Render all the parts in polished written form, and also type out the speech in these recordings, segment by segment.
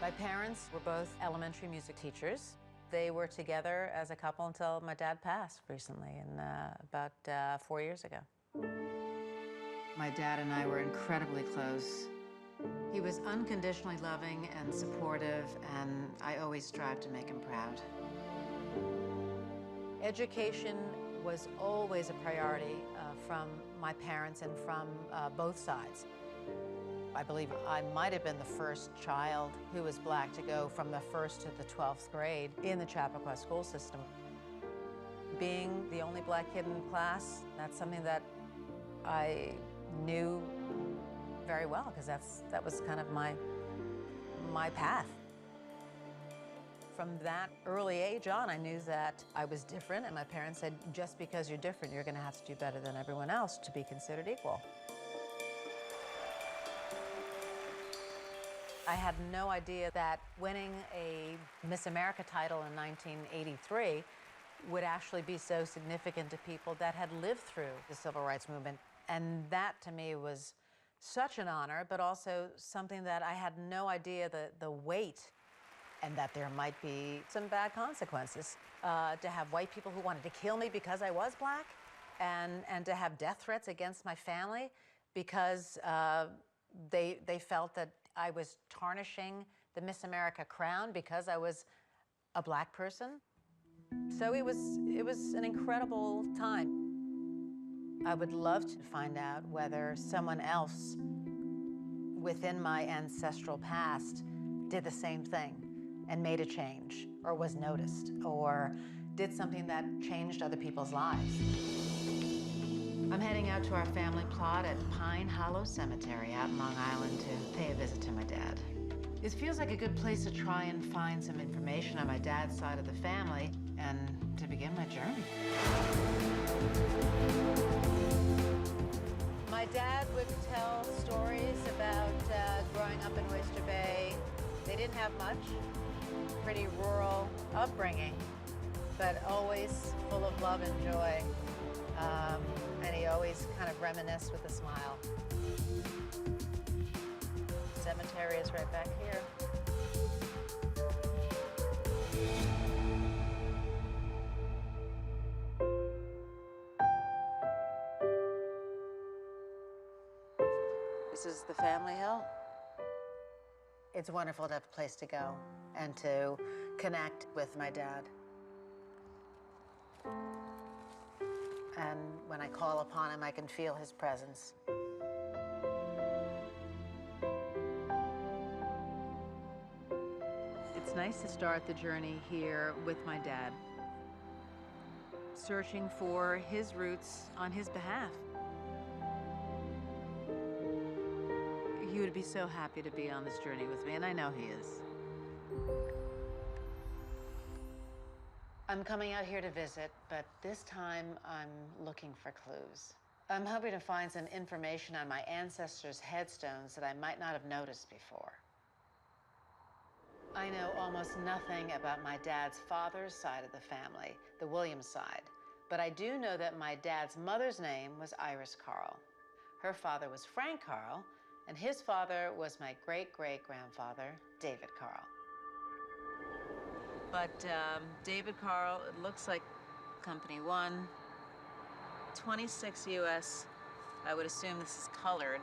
My parents were both elementary music teachers. They were together as a couple until my dad passed recently, about 4 years ago. My dad and I were incredibly close. He was unconditionally loving and supportive, and I always strived to make him proud. Education was always a priority from my parents and from both sides. I believe I might have been the first child who was black to go from the 1st to the 12th grade in the Chappaqua school system. Being the only black kid in class, that's something that I knew very well, because that was kind of my path. From that early age on, I knew that I was different, and my parents said, just because you're different, you're going to have to do better than everyone else to be considered equal. I had no idea that winning a Miss America title in 1983 would actually be so significant to people that had lived through the civil rights movement. And that, to me, was such an honor, but also something that I had no idea the weight, and that there might be some bad consequences. To have white people who wanted to kill me because I was black, and to have death threats against my family because they felt that I was tarnishing the Miss America crown because I was a black person. So it was an incredible time. I would love to find out whether someone else within my ancestral past did the same thing and made a change, or was noticed, or did something that changed other people's lives. I'm heading out to our family plot at Pine Hollow Cemetery out in Long Island to pay a visit to my dad. It feels like a good place to try and find some information on my dad's side of the family and to begin my journey. My dad would tell stories about growing up in Oyster Bay. They didn't have much, pretty rural upbringing, but always full of love and joy. And he always kind of reminisced with a smile. The cemetery is right back here. This is the family hill. It's wonderful to have a place to go and to connect with my dad. And when I call upon him, I can feel his presence. It's nice to start the journey here with my dad, searching for his roots on his behalf. He would be so happy to be on this journey with me, and I know he is. I'm coming out here to visit, but this time I'm looking for clues. I'm hoping to find some information on my ancestors' headstones that I might not have noticed before. I know almost nothing about my dad's father's side of the family, the Williams side, but I do know that my dad's mother's name was Iris Carl. Her father was Frank Carl, and his father was my great-great-grandfather, David Carl. But David Carl, it looks like Company 1, 26 U.S. I would assume this is colored,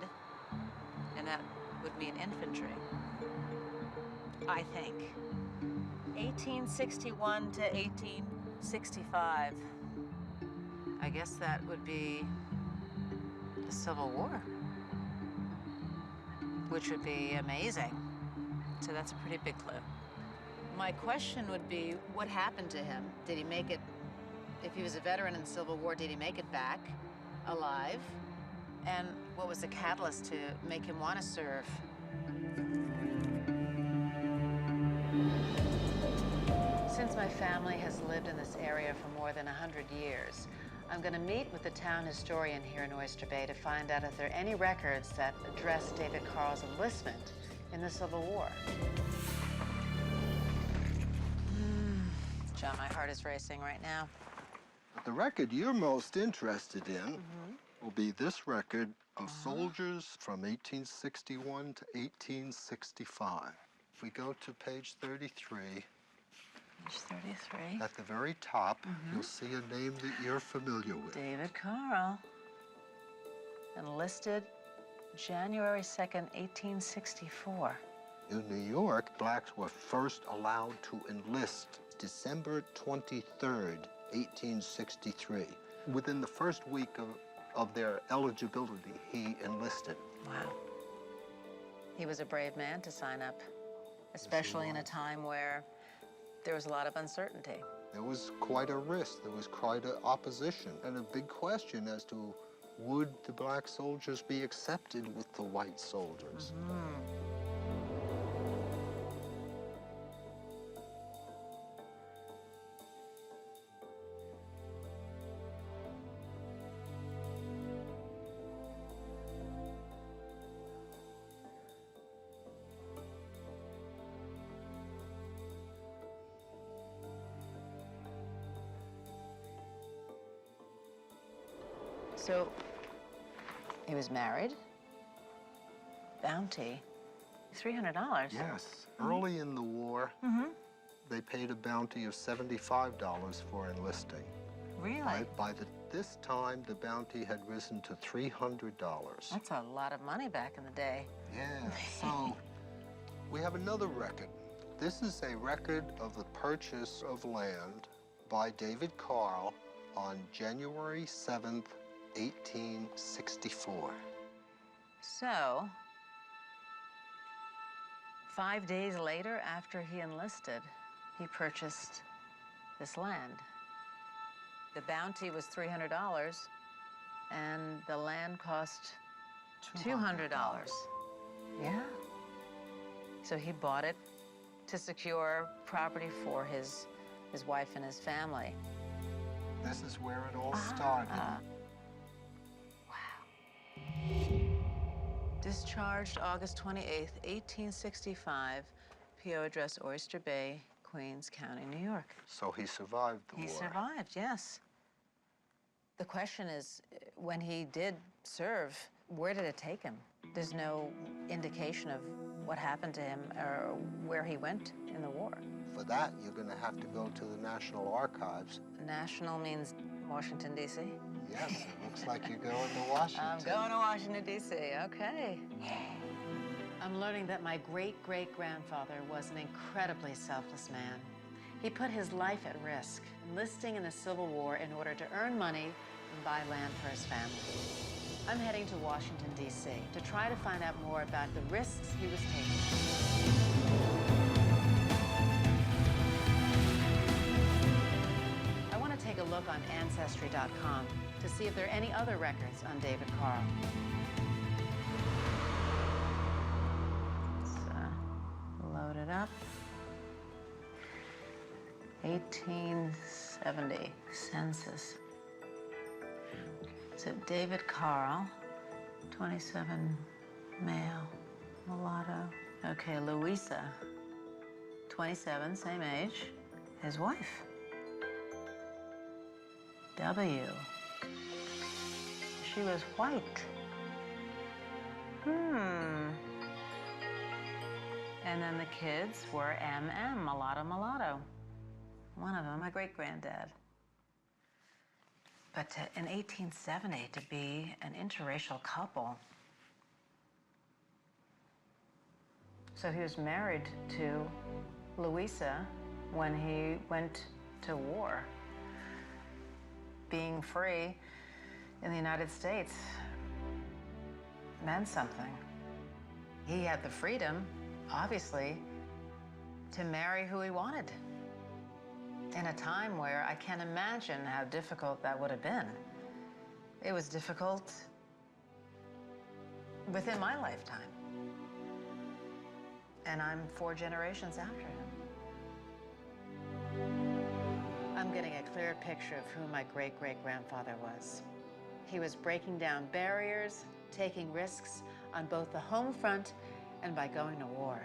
and that would mean infantry, I think. 1861 to 1865. I guess that would be the Civil War, which would be amazing. So that's a pretty big clue. My question would be, what happened to him? Did he make it, if he was a veteran in the Civil War, did he make it back alive? And what was the catalyst to make him want to serve? Since my family has lived in this area for more than 100 years, I'm going to meet with the town historian here in Oyster Bay to find out if there are any records that address David Carl's enlistment in the Civil War. John, my heart is racing right now. The record you're most interested in will be this record of soldiers from 1861 to 1865. If we go to page 33, Page 33. at the very top, you'll see a name that you're familiar with. David Carl. Enlisted January 2nd, 1864. In New York, blacks were first allowed to enlist December 23rd, 1863. Within the first week of their eligibility, he enlisted. Wow. He was a brave man to sign up, especially in a time where there was a lot of uncertainty. There was quite a risk. There was quite an opposition and a big question as to would the black soldiers be accepted with the white soldiers? So, he was married, bounty, $300. Yes. Early in the war, they paid a bounty of $75 for enlisting. Really? By this time, the bounty had risen to $300. That's a lot of money back in the day. Yeah, so we have another record. This is a record of the purchase of land by David Carl on January 7th, 1864. So, 5 days later, after he enlisted, he purchased this land. The bounty was $300, and the land cost $200. Yeah. So he bought it to secure property for his wife and his family. This is where it all started. Discharged August 28th, 1865, P.O. address Oyster Bay, Queens County, New York. So he survived the war. He survived, yes. The question is, when he did serve, where did it take him? There's no indication of what happened to him or where he went in the war. For that, you're going to have to go to the National Archives. National means Washington, D.C.? Yes, it looks like you're going to Washington. I'm going to Washington, D.C., okay. I'm learning that my great-great-grandfather was an incredibly selfless man. He put his life at risk, enlisting in the Civil War in order to earn money and buy land for his family. I'm heading to Washington, D.C. to try to find out more about the risks he was taking. I want to take a look on ancestry.com to see if there are any other records on David Carl. Let's load it up. 1870 census. So David Carl, 27, male, mulatto. Okay, Louisa, 27, same age, his wife. W. She was white. And then the kids were MM, mulatto, mulatto. One of them, my great-granddad. But in 1870, to be an interracial couple. So he was married to Louisa when he went to war. Being free in the United States meant something. He had the freedom, obviously, to marry who he wanted. In a time where I can't imagine how difficult that would have been. It was difficult within my lifetime. And I'm 4 generations after him. I'm getting a clearer picture of who my great-great-grandfather was. He was breaking down barriers, taking risks on both the home front and by going to war.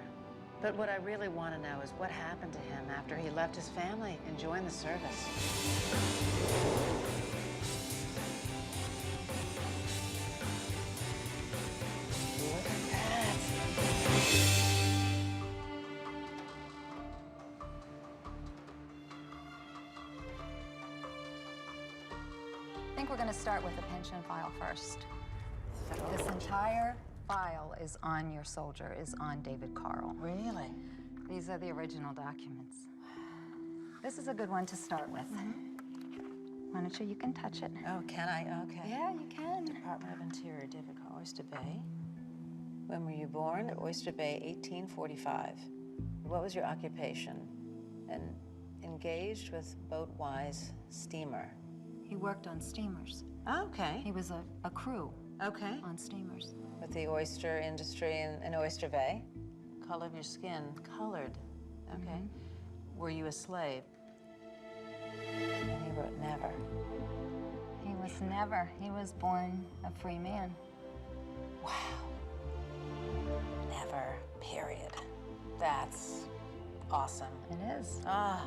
But what I really want to know is what happened to him after he left his family and joined the service. Look at that. think we're going to start with the pension file first. This entire file is on your soldier, is on David Carl. Really? These are the original documents. This is a good one to start with. Why don't you can touch it. Oh, can I? Okay. Yeah, you can. Department of Interior, David Carl, Oyster Bay. When were you born? Oyster Bay, 1845. What was your occupation? And engaged with boat-wise steamer. He worked on steamers. Oh, okay. He was a crew Okay. on steamers. With the oyster industry in Oyster Bay. Color of your skin, colored. Okay. Were you a slave? And he wrote never. He was never. He was born a free man. Wow. Never, period. That's awesome. It is. Ah.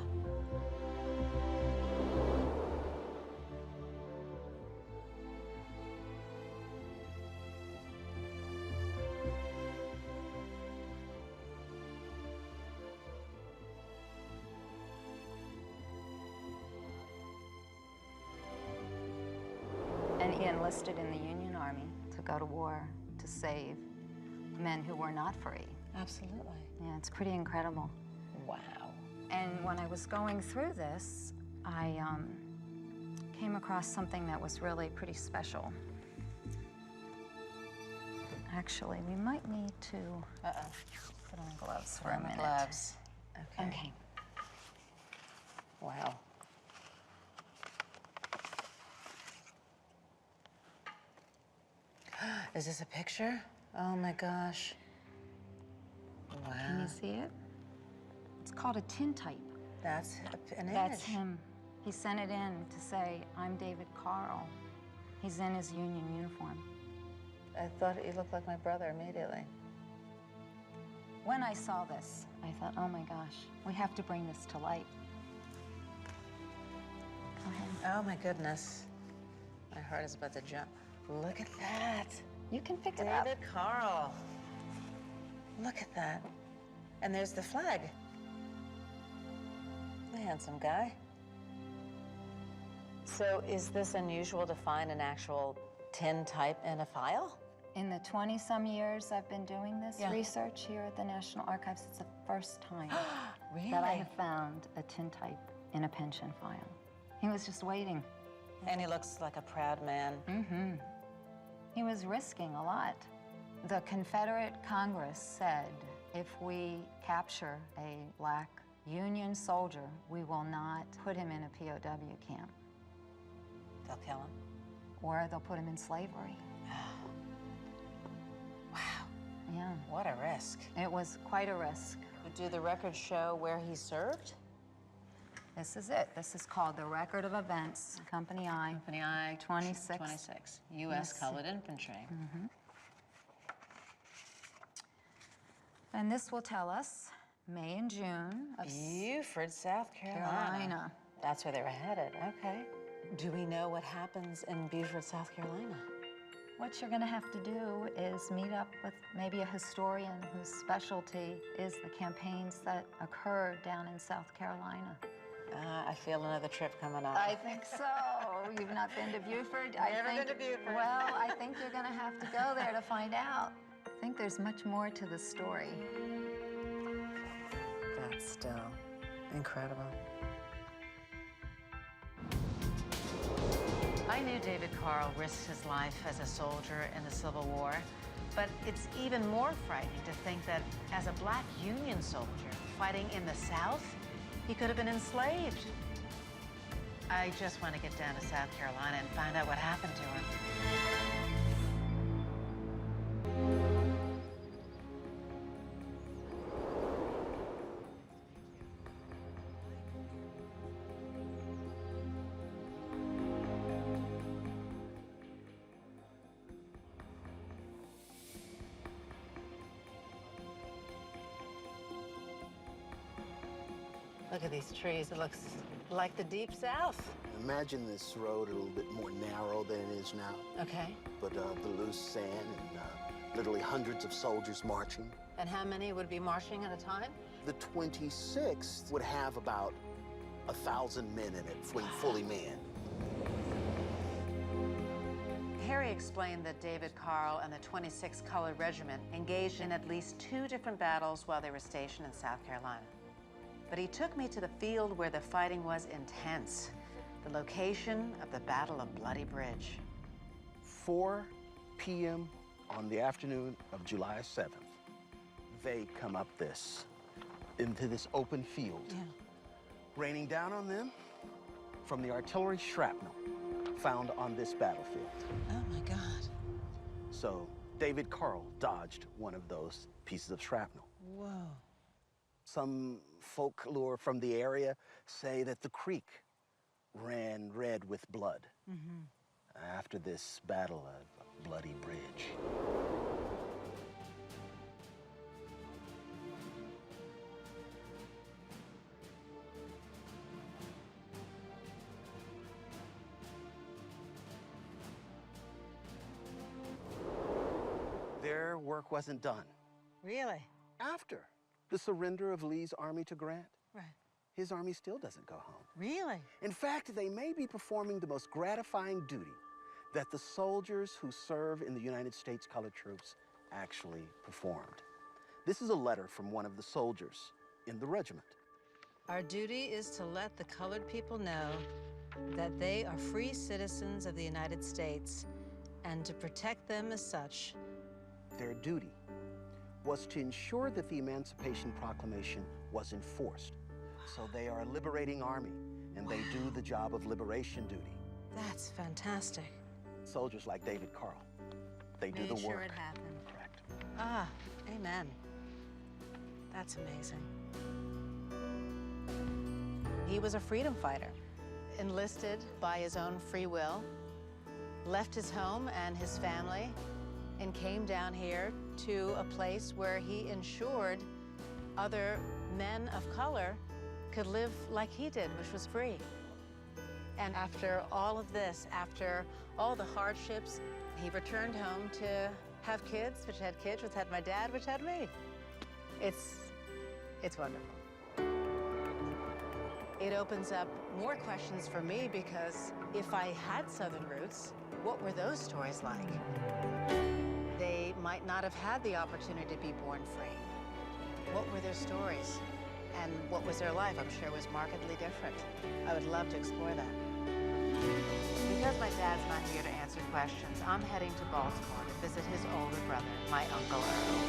And he enlisted in the Union Army to go to war to save men who were not free. Absolutely. Yeah, it's pretty incredible. Wow. And when I was going through this, I came across something that was really pretty special. Actually, we might need to put on gloves for a minute. Gloves. Okay. Okay. Wow. Is this a picture? Oh my gosh. Wow. Can you see it? It's called a tintype. That's an image. That's him. He sent it in to say, I'm David Carl. He's in his Union uniform. I thought he looked like my brother immediately. When I saw this, I thought, oh my gosh, we have to bring this to light. Go ahead. Oh my goodness. My heart is about to jump. Look at that. You can pick it up. David Carl. Look at that. And there's the flag. A handsome guy. So is this unusual to find an actual tintype in a file? In the 20-some years I've been doing this research here at the National Archives, it's the first time Really? that I have found a tintype in a pension file. He was just waiting. And he looks like a proud man. Mm-hmm. He was risking a lot. The Confederate Congress said, if we capture a black Union soldier, we will not put him in a POW camp. They'll kill him. Or they'll put him in slavery. Wow. Yeah. What a risk. It was quite a risk. Do the records show where he served? This is it. This is called the Record of Events, Company I. Company I, 26. 26. U.S. Colored Infantry. Mm-hmm. And this will tell us May and June of Beaufort, South Carolina. That's where they were headed. Okay. Do we know what happens in Beaufort, South Carolina? What you're going to have to do is meet up with maybe a historian whose specialty is the campaigns that occurred down in South Carolina. I feel another trip coming up. I think so. You've not been to Beaufort? Never been to Beaufort. Well, I think you're going to have to go there to find out. I think there's much more to the story. That's still incredible. I knew David Carl risked his life as a soldier in the Civil War, but it's even more frightening to think that as a black Union soldier fighting in the South, he could have been enslaved. I just want to get down to South Carolina and find out what happened to him. Look at these trees. It looks like the Deep South. Imagine this road a little bit more narrow than it is now. Okay. But the loose sand and literally hundreds of soldiers marching. And how many would be marching at a time? The 26th would have about 1,000 men in it, fully manned. Harry explained that David Carl and the 26th Colored Regiment engaged in at least 2 different battles while they were stationed in South Carolina. But he took me to the field where the fighting was intense, the location of the Battle of Bloody Bridge. 4 p.m. on the afternoon of July 7th, they come up into this open field, raining down on them from the artillery shrapnel found on this battlefield. Oh my God. So David Carl dodged one of those pieces of shrapnel. Whoa. Some folklore from the area say that the creek ran red with blood after this battle of Bloody Bridge. Their work wasn't done. Really? After the surrender of Lee's army to Grant, his army still doesn't go home. Really? In fact, they may be performing the most gratifying duty that the soldiers who serve in the United States Colored Troops actually performed. This is a letter from one of the soldiers in the regiment. Our duty is to let the colored people know that they are free citizens of the United States and to protect them as such. Their duty was to ensure that the Emancipation Proclamation was enforced. So they are a liberating army, and they do the job of liberation duty. That's fantastic. Soldiers like David Carl, they do the work. Made sure it happened. Correct. Ah, amen. That's amazing. He was a freedom fighter, enlisted by his own free will, left his home and his family, and came down here to a place where he ensured other men of color could live like he did, which was free. And after all of this, after all the hardships, he returned home to have kids, which had my dad, which had me. It's wonderful. It opens up more questions for me because if I had Southern roots, what were those stories like? They might not have had the opportunity to be born free. What were their stories? And what was their life? I'm sure was markedly different. I would love to explore that. Because my dad's not here to answer questions, I'm heading to Baltimore to visit his older brother, my Uncle Earl.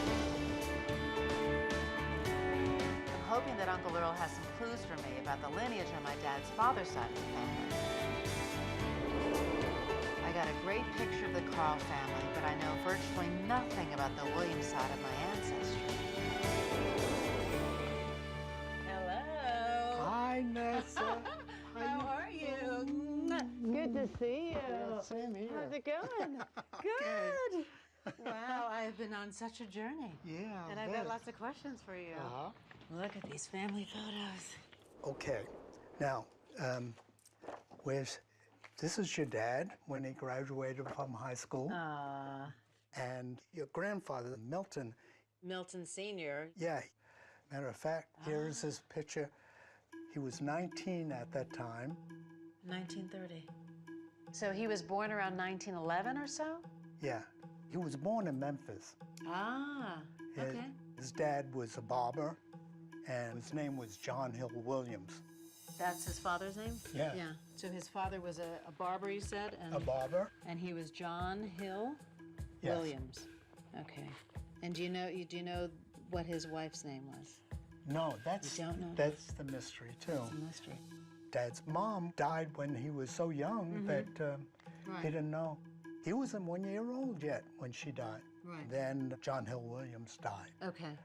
I'm hoping that Uncle Earl has some clues for me about the lineage on my dad's father's side of the family. I got a great picture of the Carl family, but I know virtually nothing about the Williams side of my ancestry. Hi, Nessa. How are you? Good to see you. Same here. How's it going? Good. Wow, I've been on such a journey. Yeah, And I've got lots of questions for you. Look at these family photos. Okay. Now, this is your dad when he graduated from high school. And your grandfather, Milton. Milton Sr. Yeah. Matter of fact, here's his picture. He was 19 at that time. 1930. So he was born around 1911 or so? Yeah. He was born in Memphis. Okay. His dad was a barber, and his name was John Hill Williams. That's his father's name? Yeah. Yeah. So his father was a barber, you said? And, A barber? And he was John Hill Yes. Williams. Okay. And do you know what his wife's name was? No, that's You don't know? that's the mystery too. It's a mystery. Dad's mom died when he was so young that he didn't know. He wasn't 1 year old yet when she died. Right. Then John Hill Williams died. Okay.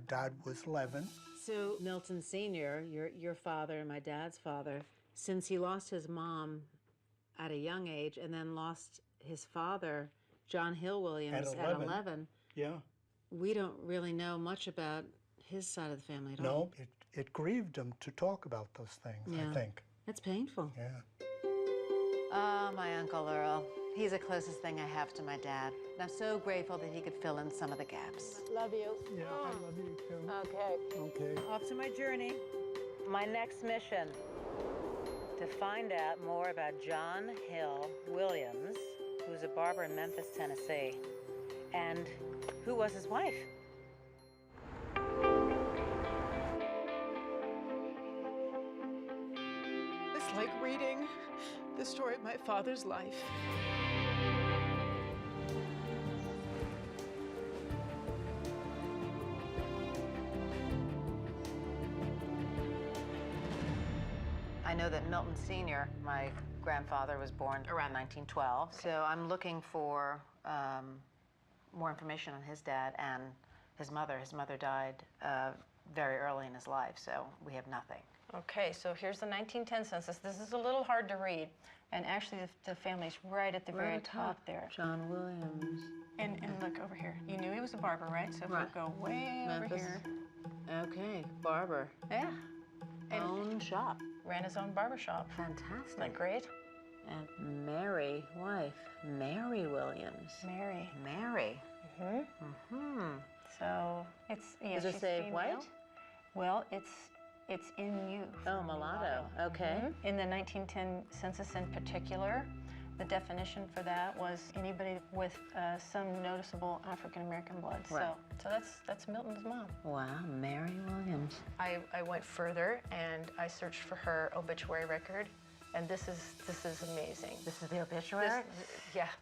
Dad was 11. So Milton Sr., your father and my dad's father, since he lost his mom at a young age and then lost his father, John Hill Williams, at 11, Yeah. we don't really know much about his side of the family at all. No, it grieved him to talk about those things, I think. It's painful. Yeah. Oh, my Uncle Earl. He's the closest thing I have to my dad. And I'm so grateful that he could fill in some of the gaps. Love you. Yeah, I love you too. Okay. Okay. Off to my journey. My next mission, to find out more about John Hill Williams, who was a barber in Memphis, Tennessee. And who was his wife? It's like reading the story of my father's life. I know that Milton Sr., my grandfather, was born around 1912. So I'm looking for more information on his dad and his mother. His mother died very early in his life, so we have nothing. Okay, so here's the 1910 census. This is a little hard to read. And actually, the family's right at the very top there. John Williams. And look over here. You knew he was a barber, right? So if we go way Memphis. over here. Okay, barber. Yeah. And Own shop. ran his own barber shop. Fantastic. Isn't that great? And Mary, wife, Mary Williams. Mary. Mary. So it's, yeah, Does it she's say female. white? Well, it's in youth. Oh, mulatto. Okay. In the 1910 census in particular, the definition for that was anybody with some noticeable African-American blood. Right. So that's Milton's mom. Wow, Mary Williams. I went further and I searched for her obituary record, and this is amazing. This is the obituary?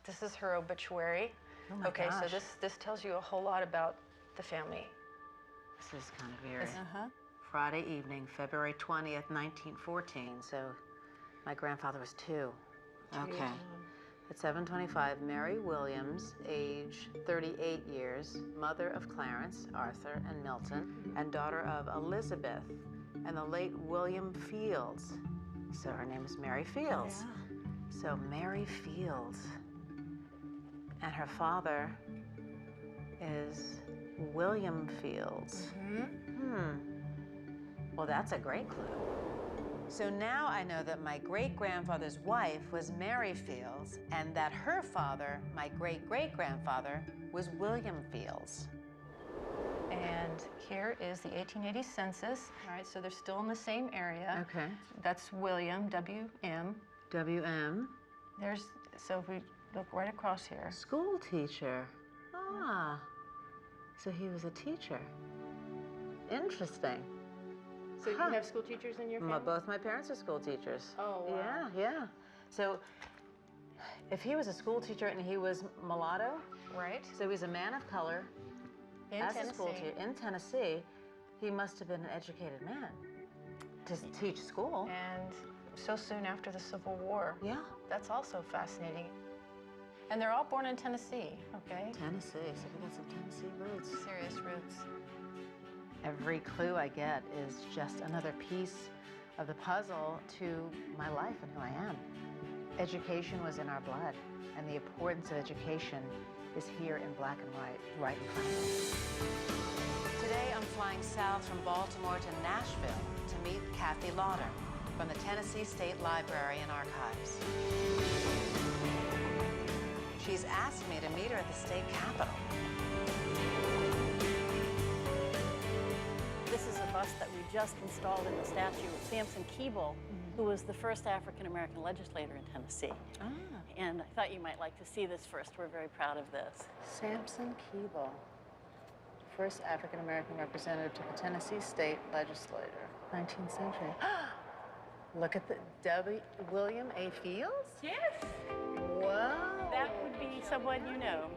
This is her obituary. Oh my okay, gosh. so this tells you a whole lot about the family. This is kind of eerie. Friday evening, February 20th, 1914. So my grandfather was 2. Okay. At 7:25, Mary Williams, age 38 years, mother of Clarence, Arthur, and Milton, and daughter of Elizabeth and the late William Fields. So her name is Mary Fields. Yeah. So Mary Fields. And her father is William Fields. Well, that's a great clue. So now I know that my great-grandfather's wife was Mary Fields, and that her father, my great-great-grandfather, was William Fields. And here is the 1880 census. All right, so they're still in the same area. Okay. That's William, W.M. W.M. So if we look right across here. School teacher. Ah. So he was a teacher. Interesting. So you have school teachers in your family? Both my parents are school teachers. Oh, wow. Yeah. So if he was a school teacher and he was mulatto, Right. so he was a man of color, In as Tennessee. a school teacher in Tennessee, he must have been an educated man to teach school. And so soon after the Civil War. Yeah. That's also fascinating. And they're all born in Tennessee, okay? Tennessee, so we got some Tennessee roots. Serious roots. Every clue I get is just another piece of the puzzle to my life and who I am. Education was in our blood, and the importance of education is here in black and white, right in front of us. Today, I'm flying south from Baltimore to Nashville to meet Kathy Lauder from the Tennessee State Library and Archives. She's asked me to meet her at the state capitol. This is a bust that we just installed in the statue of Samson Keeble, who was the first African-American legislator in Tennessee. And I thought you might like to see this first. We're very proud of this. Samson Keeble, first African-American representative to the Tennessee State Legislature, 19th century. Look at the William A. Fields? Yes. Whoa. That would be someone you know.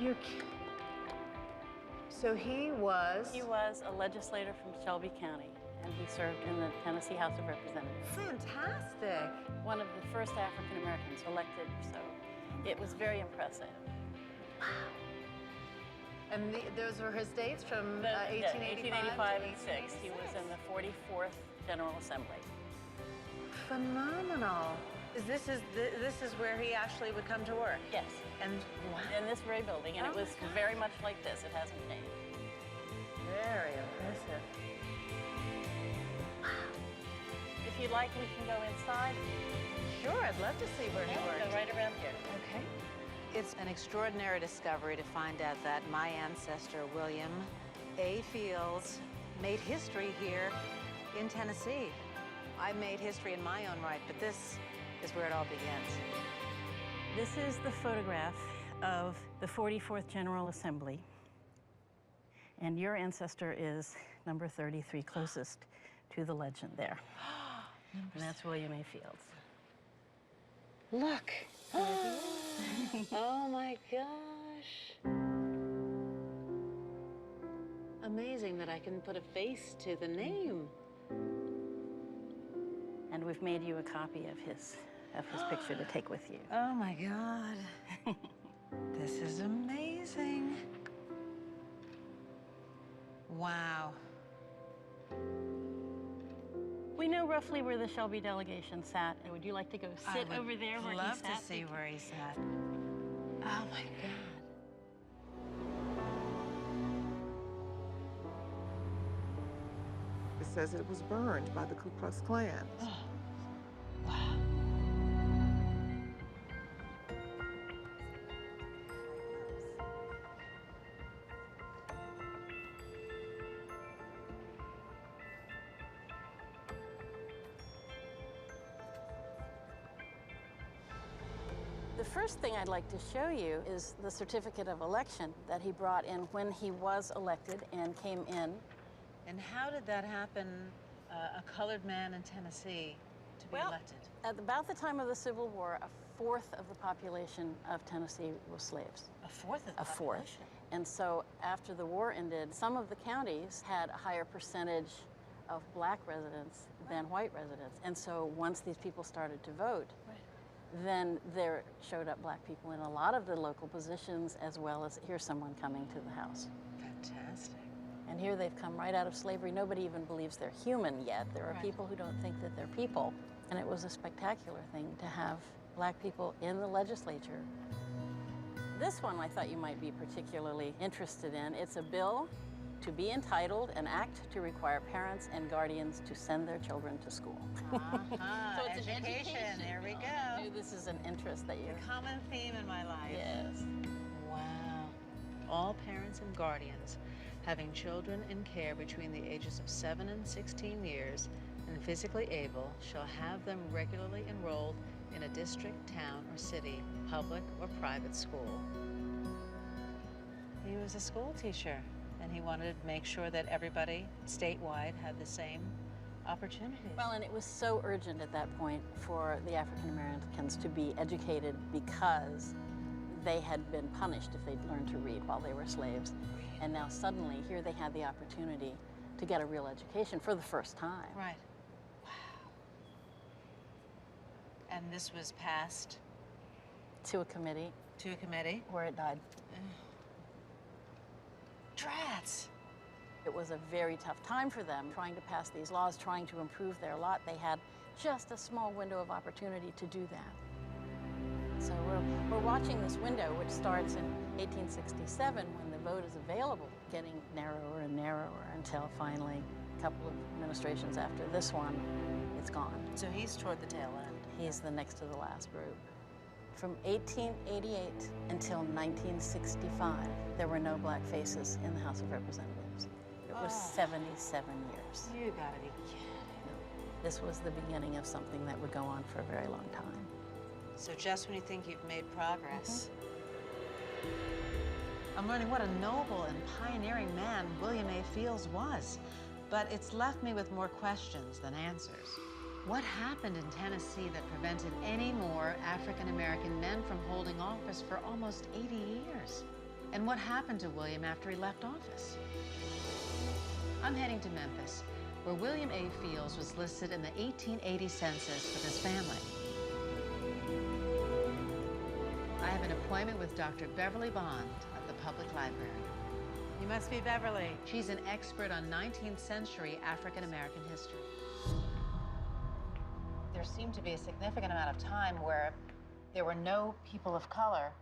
You're So he was? He was a legislator from Shelby County, and he served in the Tennessee House of Representatives. Fantastic. One of the first African Americans elected, so it was very impressive. Wow. And those were his dates from 1885 and 6. He was in the 44th General Assembly. Phenomenal. This is where he actually would come to work? Yes. And wow. In this very building, and it was very much like this. It hasn't changed. Very impressive. Wow. If you'd like, we can go inside. Sure, I'd love to see where he worked. Go right around here. Okay. It's an extraordinary discovery to find out that my ancestor, William A. Fields, made history here in Tennessee. I made history in my own right, but this is where it all begins. This is the photograph of the 44th General Assembly. And your ancestor is number 33, closest to the legend there. And that's William A. Fields. Look. Oh my gosh. Amazing that I can put a face to the name. And we've made you a copy of his picture to take with you. Oh my God. This is amazing. Wow. We know roughly where the Shelby delegation sat. Would you like to go sit over there where he sat? I'd love to see where he sat. Oh my God. It says it was burned by the Ku Klux Klan. Oh, wow. The first thing I'd like to show you is the certificate of election that he brought in when he was elected and came in. And how did that happen, a colored man in Tennessee to be elected? At about the time of the Civil War, a fourth of the population of Tennessee was slaves. A fourth of the population? A fourth. And so after the war ended, some of the counties had a higher percentage of black residents than white residents. And so once these people started to vote, then there showed up black people in a lot of the local positions, as well as here's someone coming to the House. Fantastic. And here they've come right out of slavery. Nobody even believes they're human yet. There are people who don't think that they're people. And it was a spectacular thing to have black people in the legislature. This one I thought you might be particularly interested in. It's a bill to be entitled an act to require parents and guardians to send their children to school. So it's education. There we go. I knew this is an interest that you... A common theme in my life. Yes. Wow. All parents and guardians having children in care between the ages of 7 and 16 years and physically able shall have them regularly enrolled in a district, town, or city, public or private school. He was a school teacher, and he wanted to make sure that everybody statewide had the same opportunities. Well, and it was so urgent at that point for the African Americans to be educated because they had been punished if they'd learned to read while they were slaves. And now suddenly, here they had the opportunity to get a real education for the first time. Right. Wow. And this was passed? To a committee. To a committee? Where it died. Drats. It was a very tough time for them, trying to pass these laws, trying to improve their lot. They had just a small window of opportunity to do that. So we're watching this window, which starts in 1867 when the vote is available, getting narrower and narrower until finally, a couple of administrations after this one, it's gone. So he's toward the tail end. He's the next to the last group. From 1888 until 1965, there were no black faces in the House of Representatives. It was 77 years. You gotta be kidding. This was the beginning of something that would go on for a very long time. So just when you think you've made progress, I'm learning what a noble and pioneering man William A. Fields was. But it's left me with more questions than answers. What happened in Tennessee that prevented any more African-American men from holding office for almost 80 years? And what happened to William after he left office? I'm heading to Memphis, where William A. Fields was listed in the 1880 census with his family. I have an appointment with Dr. Beverly Bond at the public library. You must be Beverly. She's an expert on 19th century African-American history. There seemed to be a significant amount of time where there were no people of color,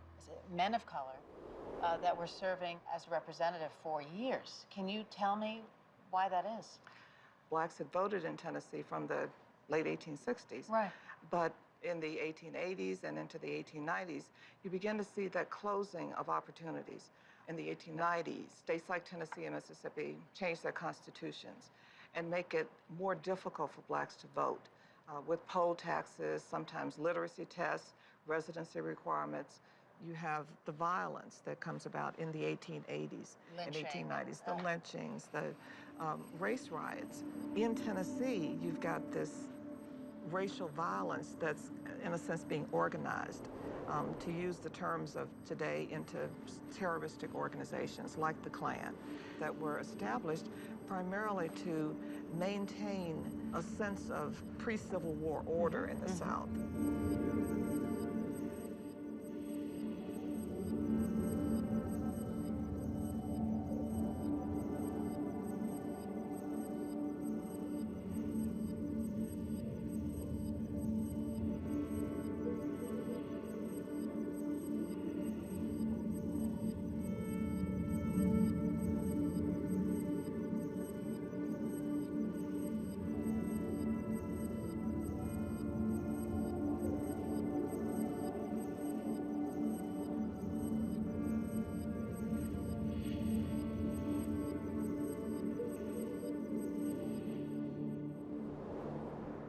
men of color, that were serving as representative for years. Can you tell me why that is? Blacks had voted in Tennessee from the late 1860s. Right. But in the 1880s and into the 1890s, you begin to see that closing of opportunities. In the 1890s, states like Tennessee and Mississippi changed their constitutions and make it more difficult for blacks to vote with poll taxes, sometimes literacy tests, residency requirements. You have the violence that comes about in the 1880s and 1890s, the lynchings, the race riots. In Tennessee, you've got this racial violence that's, in a sense, being organized, to use the terms of today, into terroristic organizations like the Klan that were established primarily to maintain a sense of pre-Civil War order in the South.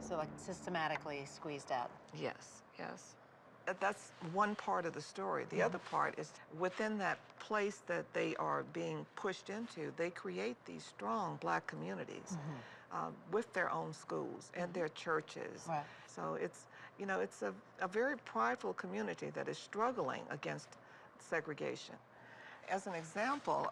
So like systematically squeezed out. Yes, yes. That's one part of the story. The other part is within that place that they are being pushed into, they create these strong Black communities with their own schools and their churches. Right. So it's, you know, it's a very prideful community that is struggling against segregation. As an example,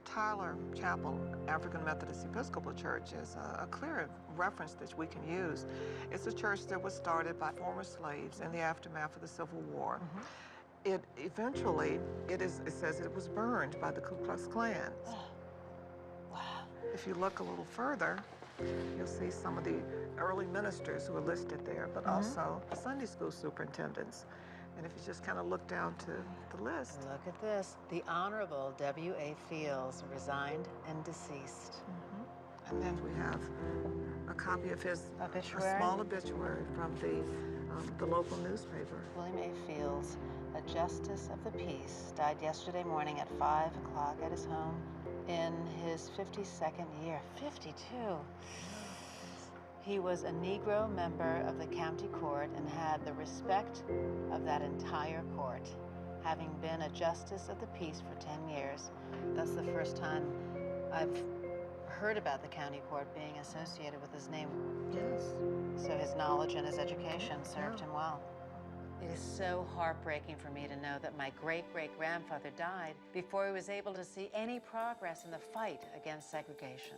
Tyler Chapel African Methodist Episcopal Church is a clear reference that we can use. It's a church that was started by former slaves in the aftermath of the Civil War. It eventually, it says it was burned by the Ku Klux Klan. Wow. If you look a little further, you'll see some of the early ministers who are listed there, but also the Sunday school superintendents. And if you just kind of look down to the list. Look at this. The Honorable W.A. Fields, resigned and deceased. And then we have a copy of his Obituary? a small obituary from the local newspaper. William A. Fields, a justice of the peace, died yesterday morning at 5 o'clock at his home in his 52nd year. 52. He was a Negro member of the county court and had the respect of that entire court, having been a justice of the peace for 10 years. That's the first time I've heard about the county court being associated with his name. Yes. So his knowledge and his education served him well. It is so heartbreaking for me to know that my great-great-grandfather died before he was able to see any progress in the fight against segregation.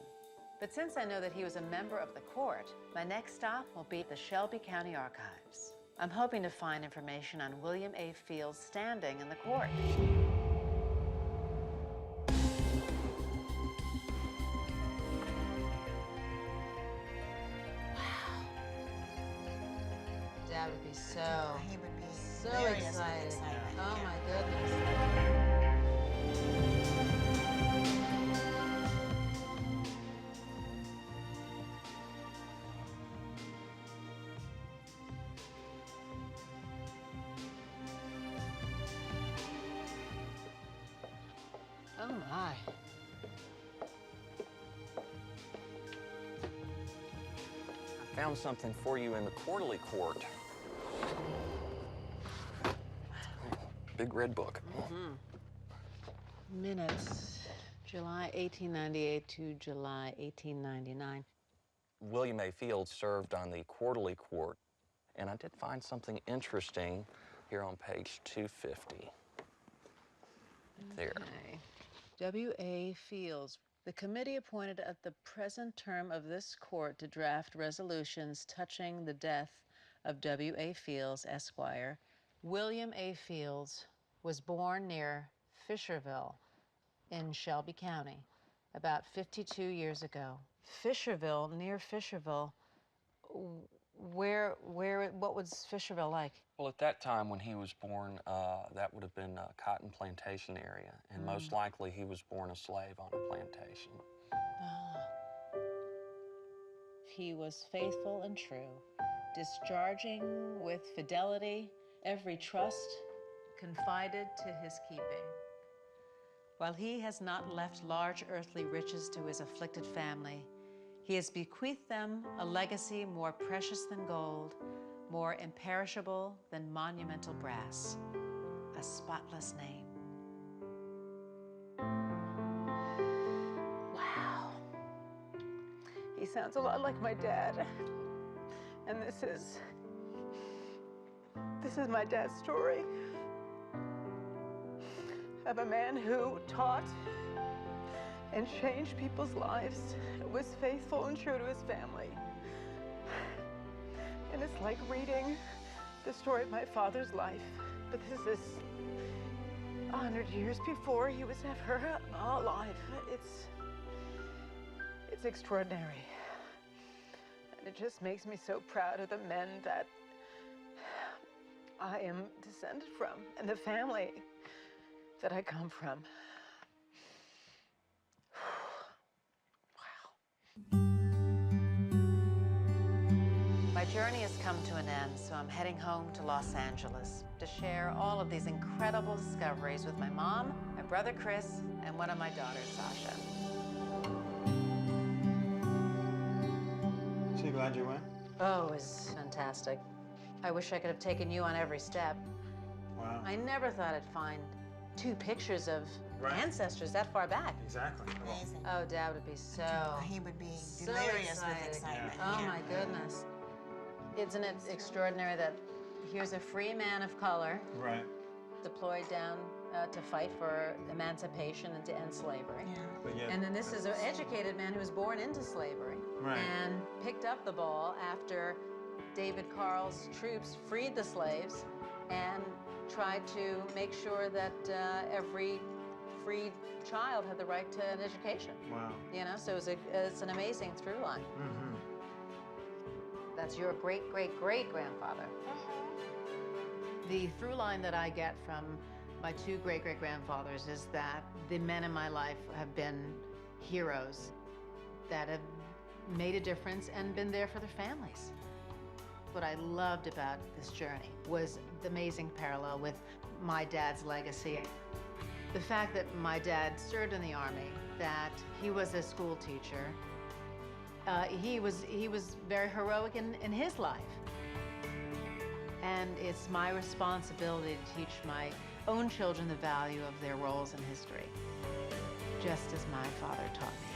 But since I know that he was a member of the court, my next stop will be the Shelby County Archives. I'm hoping to find information on William A. Fields' standing in the court. Wow. Dad would be He would be so very excited. excited. Oh Yeah. my goodness. Oh my. I found something for you in the quarterly court. Big red book. Minutes, July 1898 to July 1899. William A. Fields served on the quarterly court, and I did find something interesting here on page 250. There. Okay. W.A. Fields. The committee appointed at the present term of this court to draft resolutions touching the death of W.A. Fields, Esquire. William A. Fields was born near Fisherville in Shelby County about 52 years ago. Fisherville, near Fisherville, what was Fisherville like? Well, at that time when he was born, that would have been a cotton plantation area, and most likely he was born a slave on a plantation. He was faithful and true, discharging with fidelity every trust confided to his keeping. While he has not left large earthly riches to his afflicted family, he has bequeathed them a legacy more precious than gold, more imperishable than monumental brass, a spotless name. Wow. He sounds a lot like my dad. And this is my dad's story of a man who taught and changed people's lives, was faithful and true to his family. And it's like reading the story of my father's life, but this is 100 years before he was ever alive. It's extraordinary. And it just makes me so proud of the men that I am descended from and the family that I come from. Wow. My journey has come to an end, so I'm heading home to Los Angeles to share all of these incredible discoveries with my mom, my brother Chris, and one of my daughters, Sasha. So you glad you went? Oh, it was fantastic. I wish I could have taken you on every step. Wow. I never thought I'd find 2 pictures of ancestors that far back. Exactly. Amazing. Oh, Dad would be so He would be so delirious with excited. excitement. Oh, Yeah. my goodness. Isn't it extraordinary that here's a free man of color Right. deployed down to fight for emancipation and to end slavery. Yeah. But yet, And then this is an educated man who was born into slavery Right. and picked up the ball after David Carl's troops freed the slaves and tried to make sure that every freed child had the right to an education. Wow. You know, so it's an amazing through line. Mm-hmm. That's your great-great-great-grandfather. The through line that I get from my 2 great-great-grandfathers is that the men in my life have been heroes that have made a difference and been there for their families. What I loved about this journey was the amazing parallel with my dad's legacy. The fact that my dad served in the Army, that he was a school teacher, he was very heroic in his life. And it's my responsibility to teach my own children the value of their roles in history, just as my father taught me.